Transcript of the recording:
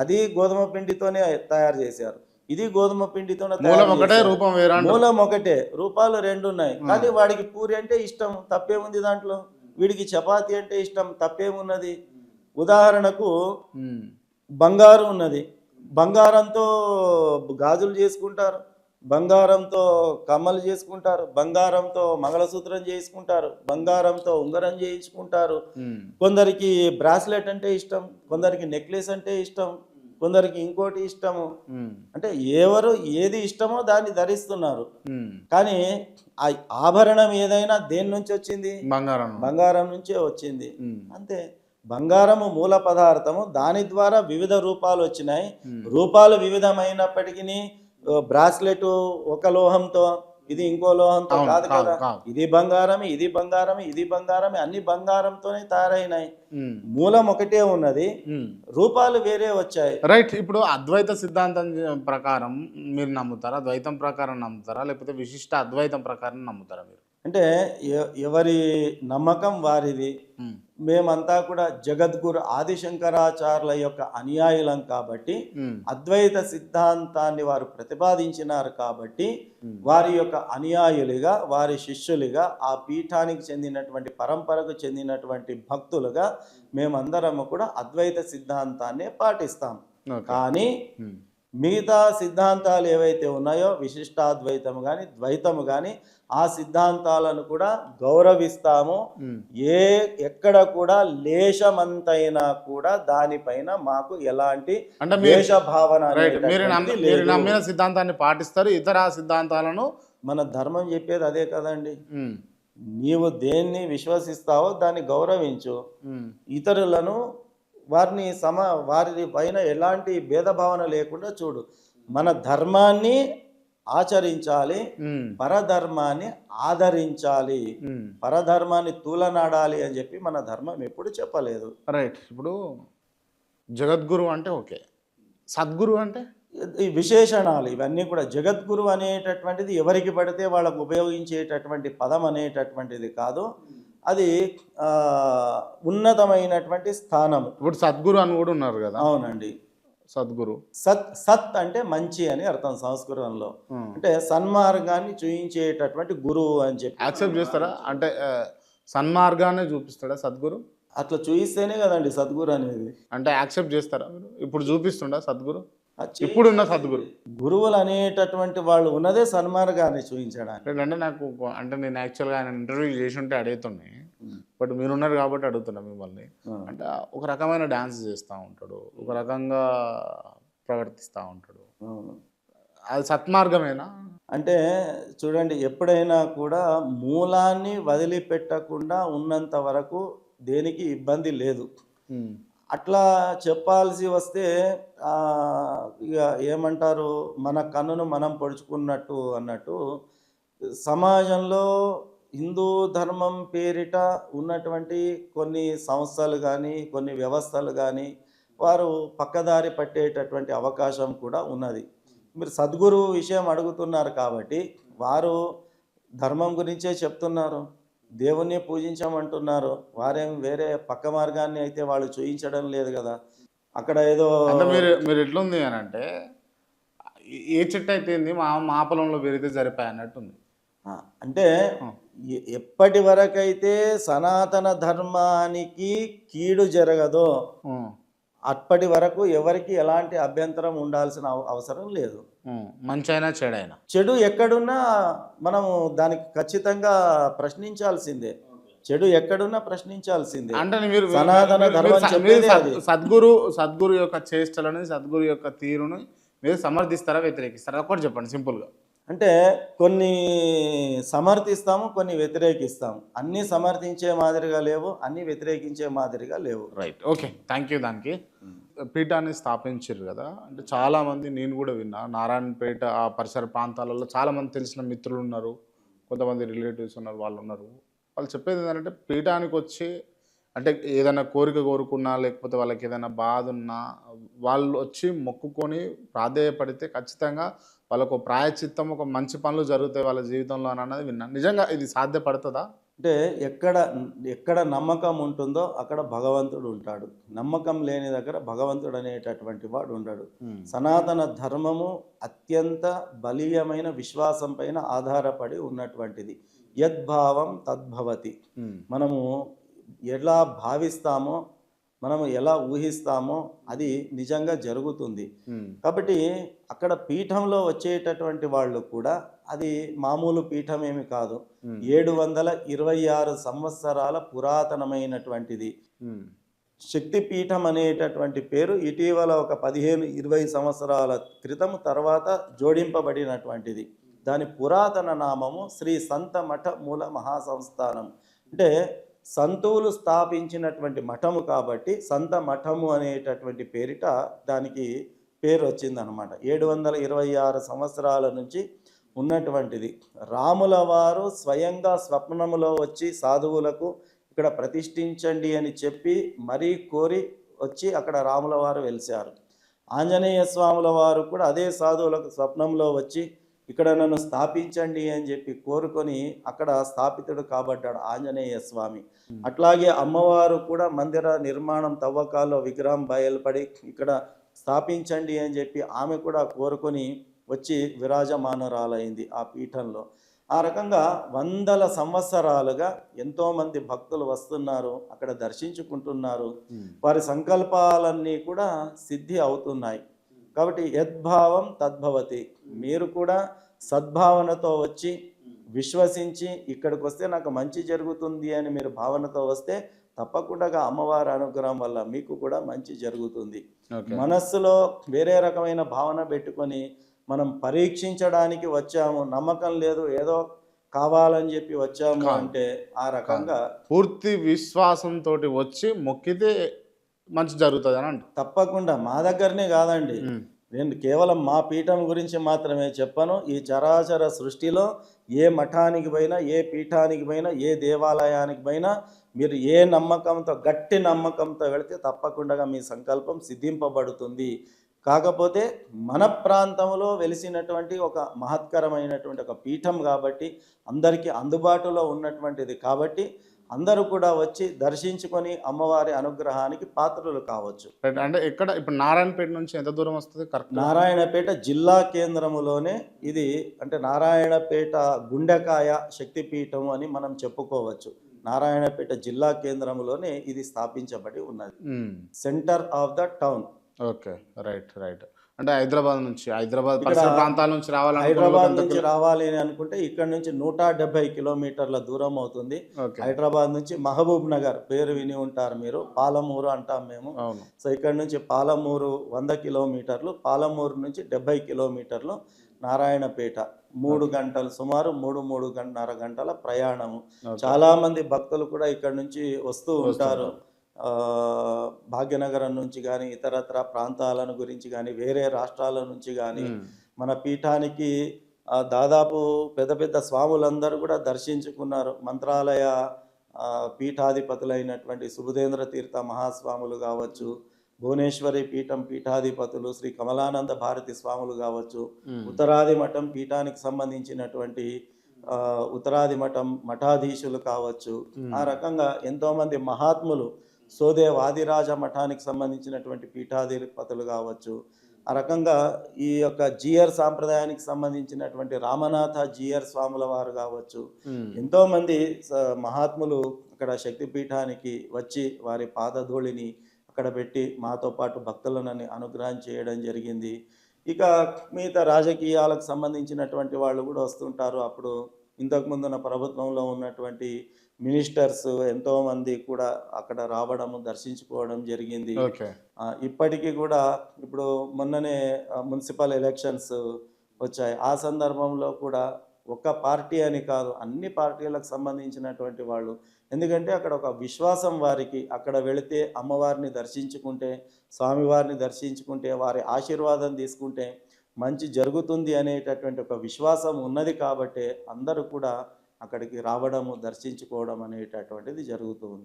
అది గోధుమ పిండితోనే తయారు చేశారు, ఇది గోధుమ పిండితోనే మూలం తయారు ఒకటే చేశారు. రూపం వేరే అంటారు. మూలం ఒకటే, రూపాలు రెండు ఉన్నాయి. కానీ వాడికి పూరి అంటే ఇష్టం, తప్పేముంది దాంట్లో? వీడికి చపాతి అంటే ఇష్టం, తప్పేమున్నది? ఉదాహరణకు బంగారం ఉన్నది, బంగారంతో గాజులు చేసుకుంటారు, బంగారంతో కమ్మలు చేసుకుంటారు, బంగారంతో మంగళసూత్రం చేసుకుంటారు, బంగారంతో ఉంగరం చేయించుకుంటారు. కొందరికి బ్రాస్లెట్ అంటే ఇష్టం, కొందరికి నెక్లెస్ అంటే ఇష్టం, కొందరికి ఇంకోటి ఇష్టము. అంటే ఎవరు ఏది ఇష్టమో దాన్ని ధరిస్తున్నారు. కానీ ఆ ఆభరణం ఏదైనా దేని నుంచి వచ్చింది? బంగారం నుంచే వచ్చింది. అంతే. బంగారము మూల పదార్థము, దాని ద్వారా వివిధ రూపాలు వచ్చినాయి. రూపాలు వివిధమైనప్పటికీ బ్రాస్లెట్ ఒక లోహంతో, ఇది ఇంకో లోహంతో కాదు కదా. ఇది బంగారమే, ఇది బంగారమే, ఇది బంగారమే, అన్ని బంగారంతోనే తయారైనాయి. మూలం ఒకటే ఉన్నది, రూపాలు వేరే వచ్చాయి. రైట్. ఇప్పుడు అద్వైత సిద్ధాంతం ప్రకారం మీరు నమ్ముతారా, ద్వైతం ప్రకారం నమ్ముతారా, లేకపోతే విశిష్ట అద్వైతం ప్రకారం నమ్ముతారా మీరు? అంటే ఎవరి నమ్మకం వారిది. మేమంతా కూడా జగద్గురు ఆదిశంకరాచార్యుల యొక్క అనుయాయులం కాబట్టి, అద్వైత సిద్ధాంతాన్ని వారు ప్రతిపాదించినారు కాబట్టి, వారి యొక్క అనుయాయులుగా, వారి శిష్యులుగా, ఆ పీఠానికి చెందినటువంటి పరంపరకు చెందినటువంటి భక్తులుగా మేమందరము కూడా అద్వైత సిద్ధాంతాన్ని పాటిస్తాం. కానీ మిగతా సిద్ధాంతాలు ఏవైతే ఉన్నాయో, విశిష్టాద్వైతము కానీ ద్వైతము కానీ, ఆ సిద్ధాంతాలను కూడా గౌరవిస్తాము. ఎక్కడ కూడా లేశమంతైనా కూడా దానిపైన మాకు ఎలాంటి ద్వేష భావన. మీరు నమ్మిన సిద్ధాంతాన్ని పాటిస్తారు, ఇతర సిద్ధాంతాలను మన ధర్మం చెప్పేది అదే కదండి. నీవు దేన్ని విశ్వసిస్తావో దాన్ని గౌరవించు, ఇతరులను వారి పైన ఎలాంటి భేదభావన లేకుండా చూడు. మన ధర్మాన్ని ఆచరించాలి, పరధర్మాన్ని ఆదరించాలి, పరధర్మాన్ని తూలనాడాలి అని చెప్పి మన ధర్మం ఎప్పుడు చెప్పలేదు. రైట్. ఇప్పుడు జగద్గురు అంటే ఓకే, సద్గురు అంటే ఈ విశేషణాలు ఇవన్నీ కూడా. జగద్గురు అనేటటువంటిది ఎవరికి పడితే వాళ్ళకు ఉపయోగించేటటువంటి పదం అనేటటువంటిది కాదు, అది ఉన్నతమైనటువంటి స్థానము. ఇప్పుడు సద్గురు అని కూడా ఉన్నారు కదా. అవునండి. సద్గురు, సత్ అంటే మంచి అని అర్థం సంస్కృతంలో. అంటే సన్మార్గాన్ని చూపించేటటువంటి గురువు అని చెప్పి యాక్సెప్ట్ చేస్తారా? అంటే సన్మార్గాన్ని చూపిస్తాడా సద్గురు? అట్లా చూపిస్తేనే కదండి సద్గురు అనేది. అంటే యాక్సెప్ట్ చేస్తారా మీరు? ఇప్పుడు చూపిస్తుండా సద్గురు? ఇప్పుడున్న సద్గురు గురువులు అనేటటువంటి వాళ్ళు ఉన్నదే సన్మార్గాన్ని చూపించడానికి. అంటే నాకు అంటే నేను యాక్చువల్గా ఆయన ఇంటర్వ్యూ చేసి ఉంటే అడుగుతున్నాయి, బట్ మీరున్నారు కాబట్టి అడుగుతున్నా మిమ్మల్ని. అంటే ఒక రకమైన డ్యాన్స్ చేస్తూ ఉంటాడు, ఒక రకంగా ప్రవర్తిస్తూ ఉంటాడు, అది సత్మార్గమేనా? అంటే చూడండి, ఎప్పుడైనా కూడా మూలాన్ని వదిలిపెట్టకుండా ఉన్నంత వరకు దేనికి ఇబ్బంది లేదు. అట్లా చెప్పాల్సి వస్తే ఇక ఏమంటారు, మన కన్నును మనం పొడుచుకున్నట్టు అన్నట్టు సమాజంలో హిందూ ధర్మం పేరిట ఉన్నటువంటి కొన్ని సంస్థలు కానీ, కొన్ని వ్యవస్థలు కానీ వారు పక్కదారి పట్టేటటువంటి అవకాశం కూడా ఉన్నది. మీరు సద్గురు విషయం అడుగుతున్నారు కాబట్టి, వారు ధర్మం గురించే చెప్తున్నారు, దేవుణ్ణి పూజించమంటున్నారు, వారేం వేరే పక్క మార్గాన్ని అయితే వాళ్ళు చూపించడం లేదు కదా. అక్కడ ఏదో మీరు ఎట్లుంది అని అంటే, ఏ చెట్టు అయితే మా పొలంలో పెరిగితే సరిపోయి అన్నట్టుంది. అంటే ఎప్పటి వరకైతే సనాతన ధర్మానికి కీడు జరగదో అప్పటి వరకు ఎవరికి ఎలాంటి అభ్యంతరం ఉండాల్సిన అవసరం లేదు. మంచైనా చెడైనా, చెడు ఎక్కడున్నా మనము దానికి ఖచ్చితంగా ప్రశ్నించాల్సిందే. చెడు ఎక్కడున్నా ప్రశ్నించాల్సిందే. అంటే మీరు సనాతన ధర్మం సద్గురు యొక్క చేష్టలని, సద్గురు యొక్క తీరును మీరు సమర్థిస్తారా, వ్యతిరేకిస్తారా? ఒకటి చెప్పండి సింపుల్గా. అంటే కొన్ని సమర్థిస్తాము, కొన్ని వ్యతిరేకిస్తాము. అన్నీ సమర్థించే మాదిరిగా లేవు, అన్నీ వ్యతిరేకించే మాదిరిగా లేవు. Right, okay, thank you. దానికి పీఠాన్ని స్థాపించారు కదా, అంటే చాలామంది, నేను కూడా విన్నా, నారాయణపేట ఆ పరిసర ప్రాంతాలలో చాలామంది తెలిసిన మిత్రులు ఉన్నారు, కొంతమంది రిలేటివ్స్ ఉన్నారు, వాళ్ళు ఉన్నారు. వాళ్ళు చెప్పేది ఏంటంటే, పీఠానికి వచ్చి అంటే ఏదైనా కోరిక కోరుకున్నా, లేకపోతే వాళ్ళకి ఏదైనా బాధ ఉన్నా, వాళ్ళు వచ్చి మొక్కుకొని ప్రాధేయపడితే ఖచ్చితంగా వాళ్ళకు ప్రాయశ్చిత్తం, ఒక మంచి పనులు జరుగుతాయి వాళ్ళ జీవితంలో అని అన్నది విన్నాను. నిజంగా ఇది సాధ్యపడుతుందా? అంటే ఎక్కడ ఎక్కడ నమ్మకం ఉంటుందో అక్కడ భగవంతుడు ఉంటాడు. నమ్మకం లేని దగ్గర భగవంతుడు అనేటటువంటి వాడు ఉండడు. సనాతన ధర్మము అత్యంత బలీయమైన విశ్వాసం పైన ఆధారపడి ఉన్నటువంటిది. యద్భావం తద్భవతి. మనము ఎలా భావిస్తామో, మనము ఎలా ఊహిస్తామో అది నిజంగా జరుగుతుంది. కాబట్టి అక్కడ పీఠంలో వచ్చేటటువంటి వాళ్ళు కూడా అది మామూలు పీఠం ఏమి కాదు. 726 సంవత్సరాల పురాతనమైనటువంటిది. శక్తి పీఠం అనేటటువంటి పేరు ఇటీవల ఒక 15-20 సంవత్సరాల క్రితం తర్వాత జోడింపబడినటువంటిది. దాని పురాతన నామము శ్రీ సంత మఠ మూల మహాసంస్థానం. అంటే సంతువులు స్థాపించినటువంటి మఠము కాబట్టి సంత మఠము అనేటటువంటి పేరిట దానికి పేరు వచ్చిందనమాట. 726 సంవత్సరాల నుంచి ఉన్నటువంటిది. రాముల వారు స్వయంగా స్వప్నములో వచ్చి సాధువులకు ఇక్కడ ప్రతిష్ఠించండి అని చెప్పి మరీ కోరి వచ్చి అక్కడ రాముల వారు వెలిశారు. ఆంజనేయ స్వాముల వారు కూడా అదే సాధువులకు స్వప్నంలో వచ్చి ఇక్కడ నన్ను స్థాపించండి అని చెప్పి కోరుకొని అక్కడ స్థాపితుడు కాబడ్డాడు ఆంజనేయ స్వామి. అట్లాగే అమ్మవారు కూడా మందిర నిర్మాణం తవ్వకాల్లో విగ్రహం బయలుపడి ఇక్కడ స్థాపించండి అని చెప్పి ఆమె కూడా కోరుకొని వచ్చి విరాజమానురాలైంది ఆ పీఠంలో. ఆ రకంగా వందల సంవత్సరాలుగా ఎంతోమంది భక్తులు వస్తున్నారు, అక్కడ దర్శించుకుంటున్నారు. వారి సంకల్పాలన్నీ కూడా సిద్ధి అవుతున్నాయి. కాబట్టి యద్భావం తద్భవతి. మీరు కూడా సద్భావనతో వచ్చి విశ్వసించి ఇక్కడికి వస్తే నాకు మంచి జరుగుతుంది అని మీరు భావనతో వస్తే తప్పకుండా అమ్మవారి అనుగ్రహం వల్ల మీకు కూడా మంచి జరుగుతుంది. మనస్సులో వేరే రకమైన భావన పెట్టుకొని మనం పరీక్షించడానికి వచ్చాము, నమ్మకం లేదు, ఏదో కావాలని చెప్పి వచ్చాము అంటే ఆ రకంగా పూర్తి విశ్వాసంతో వచ్చి మొక్కితే మంచి జరుగుతుంది అని అంట. తప్పకుండా మా దగ్గరనే కాదండి, నేను కేవలం మా పీఠం గురించి మాత్రమే చెప్పను. ఈ చరాచర సృష్టిలో ఏ మఠానికి పోయినా, ఏ పీఠానికి పోయినా, ఏ దేవాలయానికి పోయినా మీరు ఏ నమ్మకంతో, గట్టి నమ్మకంతో వెళితే తప్పకుండా మీ సంకల్పం సిద్ధింపబడుతుంది. కాకపోతే మన ప్రాంతంలో వెలిసినటువంటి ఒక మహత్కరమైనటువంటి ఒక పీఠం కాబట్టి, అందరికీ అందుబాటులో ఉన్నటువంటిది కాబట్టి అందరూ కూడా వచ్చి దర్శించుకొని అమ్మవారి అనుగ్రహానికి పాత్రలు కావచ్చు. అంటే ఎక్కడ ఇప్పుడు నారాయణపేట నుంచి ఎంత దూరం వస్తుంది? కరెక్ట్ నారాయణపేట జిల్లా కేంద్రములోనే ఇది. అంటే నారాయణపేట గుండెకాయ శక్తిపీఠం అని మనం చెప్పుకోవచ్చు. నారాయణపేట జిల్లా కేంద్రంలోనే ఇది స్థాపించబడి ఉన్నది. Centre of the town. Okay, right right. అంటే హైదరాబాద్ పరిసర ప్రాంతాల నుంచి హైదరాబాద్ నుంచి రావాలి అని అనుకుంటే ఇక్కడ నుంచి 170 కిలోమీటర్ల దూరం అవుతుంది. హైదరాబాద్ నుంచి మహబూబ్ నగర్ పేరు విని ఉంటారు మీరు, పాలమూరు అంటాం మేము. సో ఇక్కడ నుంచి పాలమూరు 100 కిలోమీటర్లు, పాలమూరు నుంచి 70 కిలోమీటర్లు, నారాయణపేట 3 గంటలు, సుమారు 3-3.5 గంటల ప్రయాణము. చాలా మంది భక్తులు కూడా ఇక్కడ నుంచి వస్తూ ఉంటారు. భాగ్యనగరం నుంచి కానీ, ఇతరత్ర ప్రాంతాలను గురించి కానీ, వేరే రాష్ట్రాల నుంచి కానీ మన పీఠానికి దాదాపు పెద్ద పెద్ద స్వాములందరూ కూడా దర్శించుకున్నారు. మంత్రాలయ పీఠాధిపతులైనటువంటి సుబుధేంద్ర తీర్థ మహాస్వాములు కావచ్చు, భువనేశ్వరి పీఠం పీఠాధిపతులు శ్రీ కమలానంద భారతి స్వాములు కావచ్చు, ఉత్తరాది మఠం పీఠానికి సంబంధించినటువంటి ఉత్తరాది మఠం మఠాధీశులు కావచ్చు. ఆ రకంగా ఎంతోమంది మహాత్ములు, సోదేవ్ ఆదిరాజ మఠానికి సంబంధించినటువంటి పీఠాధిపతులు కావచ్చు. ఆ రకంగా ఈ యొక్క జిఆర్ సాంప్రదాయానికి సంబంధించినటువంటి రామనాథ జిఆర్ స్వాముల వారు కావచ్చు. ఎంతోమంది మహాత్ములు అక్కడ శక్తిపీఠానికి వచ్చి వారి పాదధూళిని అక్కడ పెట్టి మాతో పాటు భక్తులను అనుగ్రహం చేయడం జరిగింది. ఇక మిగతా రాజకీయాలకు సంబంధించినటువంటి వాళ్ళు కూడా వస్తుంటారు. అప్పుడు ఇంతకుముందున్న ప్రభుత్వంలో ఉన్నటువంటి మినిస్టర్స్ ఎంతోమంది కూడా అక్కడ రావడము, దర్శించుకోవడం జరిగింది. ఇప్పటికీ కూడా ఇప్పుడు మొన్ననే మున్సిపల్ ఎలక్షన్స్ వచ్చాయి. ఆ సందర్భంలో కూడా ఒక్క పార్టీ అని కాదు, అన్ని పార్టీలకు సంబంధించినటువంటి వాళ్ళు. ఎందుకంటే అక్కడ ఒక విశ్వాసం వారికి, అక్కడ వెళితే అమ్మవారిని దర్శించుకుంటే, స్వామివారిని దర్శించుకుంటే, వారి ఆశీర్వాదం తీసుకుంటే మంచి జరుగుతుంది అనేటటువంటి ఒక విశ్వాసం ఉన్నది. కాబట్టి అందరూ కూడా అక్కడికి రావడము, దర్శించుకోవడం అనేటటువంటిది జరుగుతూ ఉంది.